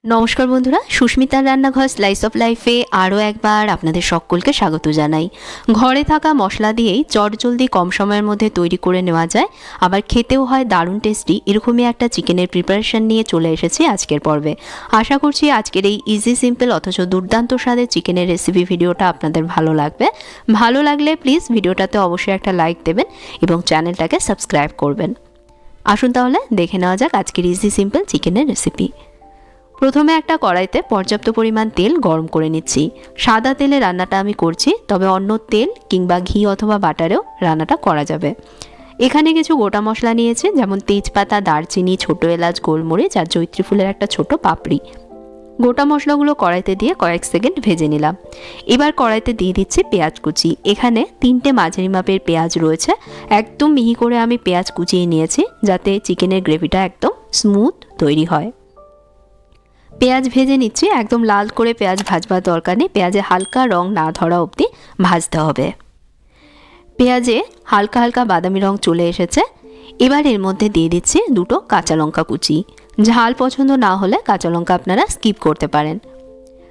নমস্কার বন্ধুরা, সুস্মিতার রান্নাঘর স্লাইস অফ লাইফে আরও একবার আপনাদের সকলকে স্বাগত জানাই। ঘরে থাকা মশলা দিয়েই চটজলদি কম সময়ের মধ্যে তৈরি করে নেওয়া যায়, আবার খেতেও হয় দারুণ টেস্টি, এরকমই একটা চিকেনের প্রিপারেশন নিয়ে চলে এসেছি আজকের পর্বে। আশা করছি আজকের এই ইজি সিম্পল অথচ দুর্দান্ত স্বাদের চিকেনের রেসিপি ভিডিওটা আপনাদের ভালো লাগবে। ভালো লাগলে প্লিজ ভিডিওটাতে অবশ্যই একটা লাইক দেবেন এবং চ্যানেলটাকে সাবস্ক্রাইব করবেন। আসুন তাহলে দেখে নেওয়া যাক আজকের ইজি সিম্পল চিকেনের রেসিপি। প্রথমে একটা কড়াইতে পর্যাপ্ত পরিমাণ তেল গরম করে নিচ্ছি। সাদা তেলে রান্নাটা আমি করছি, তবে অন্য তেল কিংবা ঘি অথবা বাটারেও রান্নাটা করা যাবে। এখানে কিছু গোটা মশলা নিয়েছি, যেমন তেজপাতা, দারচিনি, ছোটো এলাচ, গোলমরিচ আর জয়িত্রী ফুলের একটা ছোট পাপড়ি। গোটা মশলাগুলো কড়াইতে দিয়ে কয়েক সেকেন্ড ভেজে নিলাম। এবার কড়াইতে দিয়ে দিচ্ছি পেঁয়াজ কুচি। এখানে 3টে মাঝারি মাপের পেঁয়াজ রয়েছে। একদম মিহি করে আমি পেঁয়াজ কুচিয়ে নিয়েছি, যাতে চিকেনের গ্রেভিটা একদম স্মুথ তৈরি হয়। পেঁয়াজ ভেজে নিচ্ছি, একদম লাল করে পেঁয়াজ ভাজবার দরকার নেই, পেঁয়াজে হালকা রং না ধরা অবধি ভাজতে হবে। পেঁয়াজে হালকা হালকা বাদামি রং চলে এসেছে। এবার এর মধ্যে দিয়ে দিচ্ছি 2টো কাঁচা লঙ্কা কুচি। ঝাল পছন্দ না হলে কাঁচা লঙ্কা আপনারা স্কিপ করতে পারেন।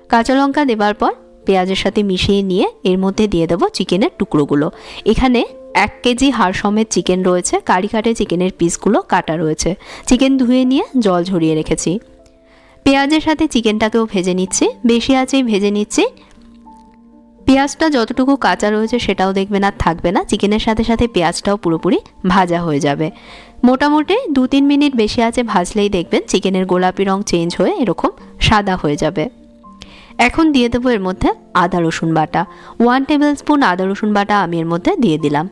কাঁচা লঙ্কা দেওয়ার পর পেঁয়াজের সাথে মিশিয়ে নিয়ে এর মধ্যে দিয়ে দেবো চিকেনের টুকরোগুলো। এখানে 1 কেজি হাড় সমেত চিকেন রয়েছে, কারি কাটে চিকেনের পিসগুলো কাটা রয়েছে। চিকেন ধুয়ে নিয়ে জল ঝরিয়ে রেখেছি। পেঁয়াজের সাথে চিকেনটাকেও ভেজে নিচ্ছি, বেশি আঁচেই ভেজে নিচ্ছি। পেঁয়াজটা যতটুকু কাঁচা রয়েছে সেটাও দেখবেন আর থাকবে না, চিকেনের সাথে সাথে পেঁয়াজটাও পুরোপুরি ভাজা হয়ে যাবে। মোটামুটি 2-3 মিনিট বেশি আঁচে ভাজলেই দেখবেন চিকেনের গোলাপি রং চেঞ্জ হয়ে এরকম সাদা হয়ে যাবে। এখন দিয়ে দেবো এর মধ্যে আদা রসুন বাটা। 1 টেবিল স্পুন আদা রসুন বাটা আমি এর মধ্যে দিয়ে দিলাম।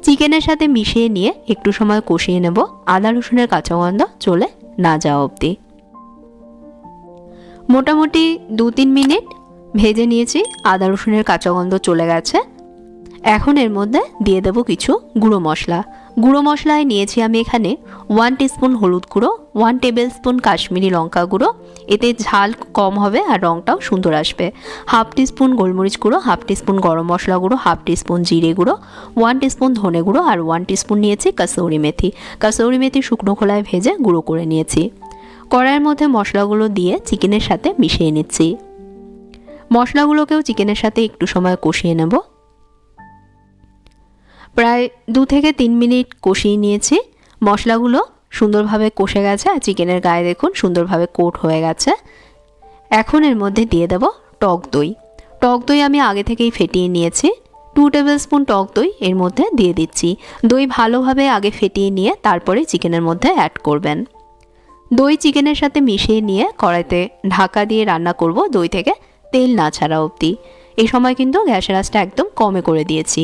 চিকেনের সাথে মিশিয়ে নিয়ে একটু সময় কষিয়ে নেব, আদা রসুনের কাঁচা গন্ধ চলে না যাওয়া অবধি। মোটামুটি 2-3 মিনিট ভেজে নিয়েছি, আদা রসুনের কাঁচা গন্ধ চলে গেছে। এখন এর মধ্যে দিয়ে দেব কিছু গুঁড়ো মশলা। গুঁড়ো মশলায় নিয়েছি আমি এখানে 1 টিস্পুন হলুদ গুঁড়ো, 1 টেবিল স্পুন কাশ্মীরি লঙ্কা গুঁড়ো, এতে ঝাল কম হবে আর রঙটাও সুন্দর আসবে। 1/2 টিস্পুন গোলমরিচ গুঁড়ো, 1/2 টিস্পুন গরম মশলা গুঁড়ো, 1/2 টিস্পুন জিরে গুঁড়ো, 1 টিস্পুন ধনে গুঁড়ো আর 1 টিস্পুন নিয়েছি কাসৌরি মেথি। কাসৌরি মেথি শুকনো খোলায় ভেজে গুঁড়ো করে নিয়েছি। কড়াইয়ের মধ্যে মশলাগুলো দিয়ে চিকেনের সাথে মিশিয়ে নিচ্ছি। মশলাগুলোকেও চিকেনের সাথে একটু সময় কষিয়ে নেব। প্রায় 2 থেকে 3 মিনিট কষিয়ে নিয়েছি। মশলাগুলো সুন্দরভাবে কষে গেছে আর চিকেনের গায়ে দেখুন সুন্দরভাবে কোট হয়ে গেছে। এখন এর মধ্যে দিয়ে দেব টক দই। টক দই আমি আগে থেকেই ফেটিয়ে নিয়েছি। 2 টেবিল স্পুন টক দই এর মধ্যে দিয়ে দিচ্ছি। দই ভালোভাবে আগে ফেটিয়ে নিয়ে তারপরে চিকেনের মধ্যে অ্যাড করবেন। দই চিকেনের সাথে মিশিয়ে নিয়ে কড়াইতে ঢাকা দিয়ে রান্না করব দই থেকে তেল না ছাড়া অবধি। এই সময় কিন্তু গ্যাসের আঁচটা একদম কমে করে দিয়েছি।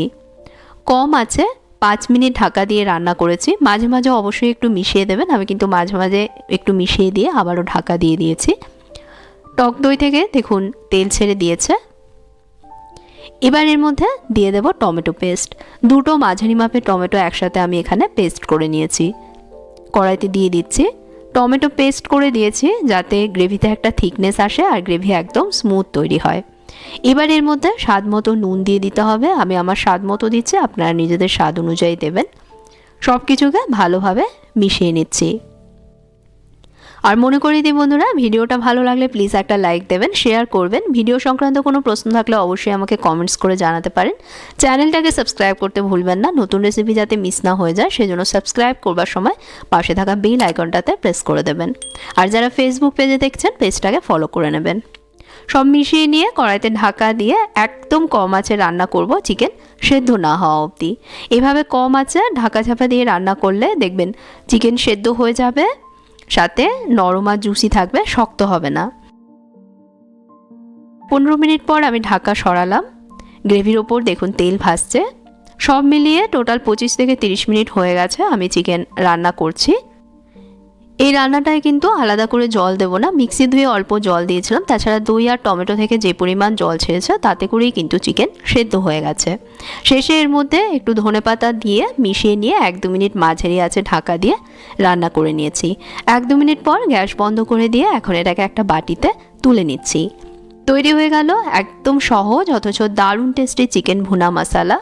কম আছে 5 মিনিট ঢাকা দিয়ে রান্না করেছি। মাঝে মাঝে অবশ্যই একটু মিশিয়ে দেবেন, আমি কিন্তু মাঝে মাঝে একটু মিশিয়ে দিয়ে আবারও ঢাকা দিয়ে দিয়েছি। টক দই থেকে দেখুন তেল ছেড়ে দিয়েছে। এবার এর মধ্যে দিয়ে দেব টমেটো পেস্ট। 2টো মাঝারি মাপের টমেটো একসাথে আমি এখানে পেস্ট করে নিয়েছি, কড়াইতে দিয়ে দিচ্ছি। টমেটো পেস্ট করে দিয়েছি যাতে গ্রেভিতে একটা থিকনেস আসে আর গ্রেভি একদম স্মুথ তৈরি হয়। এবার এর মধ্যে স্বাদ মতো নুন দিয়ে দিতে হবে। আমি আমার স্বাদ মতো দিচ্ছি, আপনারা নিজেদের স্বাদ অনুযায়ী দেবেন। সব কিছুকে ভালোভাবে মিশিয়ে নিচ্ছি। আর মনে করিয়ে দিই বন্ধুরা, ভিডিওটা ভালো লাগলে প্লিজ একটা লাইক দেবেন, শেয়ার করবেন। ভিডিও সংক্রান্ত কোনো প্রশ্ন থাকলে অবশ্যই আমাকে কমেন্টস করে জানাতে পারেন। চ্যানেলটাকে সাবস্ক্রাইব করতে ভুলবেন না, নতুন রেসিপি যাতে মিস না হয়ে যায় সেজন্য সাবস্ক্রাইব করবার সময় পাশে থাকা বেল আইকনটাতে প্রেস করে দেবেন। আর যারা ফেসবুক পেজে দেখছেন পেজটাকে ফলো করে নেবেন। সব মিশিয়ে নিয়ে কড়াইতে ঢাকা দিয়ে একদম কম আঁচে রান্না করব চিকেন সেদ্ধ না হওয়া অবধি। এভাবে কম আঁচে ঢাকা ঝাপা দিয়ে রান্না করলে দেখবেন চিকেন সেদ্ধ হয়ে যাবে, সাথে নরম আর জুসি থাকবে, শক্ত হবে না। 15 মিনিট পর আমি ঢাকা সরালাম। গ্রেভির ওপর দেখুন তেল ভাসছে। সব মিলিয়ে টোটাল 25 থেকে 30 মিনিট হয়ে গেছে আমি চিকেন রান্না করছি। এই রান্নাটায় কিন্তু আলাদা করে জল দেব না, মিক্সি ধুয়ে অল্প জল দিয়েছিলাম। তাছাড়া দই আর টমেটো থেকে যে পরিমাণ জল ছেড়েছে তাতে করেই কিন্তু চিকেন সেদ্ধ হয়ে গেছে। শেষে এর মধ্যে একটু ধনেপাতা দিয়ে মিশিয়ে নিয়ে 1-2 মিনিট মাঝারি আঁচে ঢাকা দিয়ে রান্না করে নিয়েছি। 1-2 মিনিট পর গ্যাস বন্ধ করে দিয়ে এখন এটাকে একটা বাটিতে তুলে নিচ্ছি। তৈরি হয়ে গেল একদম সহজ অথচ দারুণ টেস্টি চিকেন ভুনা মশালা।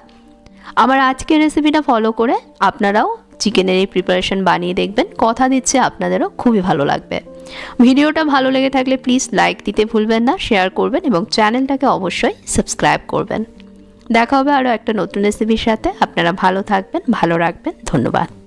আমার আজকের রেসিপিটা ফলো করে আপনারাও চিকেনের এই প্রিপারেশন বানিয়ে দেখবেন, কথা দিচ্ছে আপনাদেরও খুবই ভালো লাগবে। ভিডিওটা ভালো লেগে থাকলে প্লিজ লাইক দিতে ভুলবেন না, শেয়ার করবেন এবং চ্যানেলটাকে অবশ্যই সাবস্ক্রাইব করবেন। দেখা হবে আরও একটা নতুন রেসিপির সাথে। আপনারা ভালো থাকবেন, ভালো রাখবেন। ধন্যবাদ।